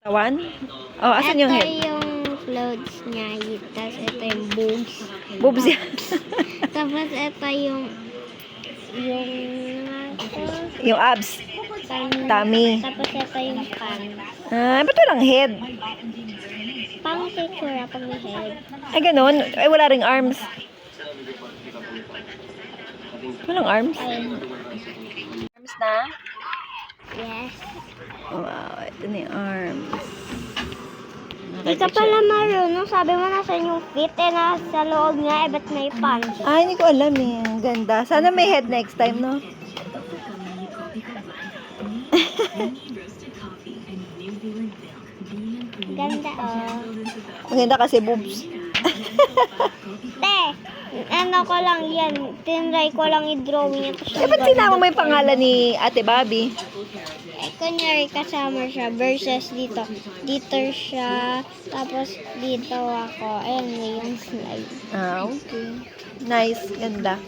Tawan? Oh, asan yung Ito head? yung clothes niya. Tapos ito yung boobs. Boobs yan. Tapos ito yung Yung abs. Tummy. Tapos ito yung pants. Ba't walang head? Pang picture pag may head. Ay, ganun. Ay, wala ring arms. Walang arms? Ay, Arms na? yes. Wow, ito na yung arms. Di ka pala marunong. Sabi mo nasa yung feet nasa loob nga. Ba't may pants? Ay, hindi ko alam eh. Ang ganda. Sana may head next time, no? Ganda oh. Maganda kasi boobs. Te, ano ko lang yan. Tinry ko lang i-drawing ito siya. Eh, ba't sinama mo yung pangalan ni Ate Bobby? Eh, kunyari kasama siya versus dito. Dito siya, tapos dito ako. Ayan mo yung slide. Okay. Nice. Ganda.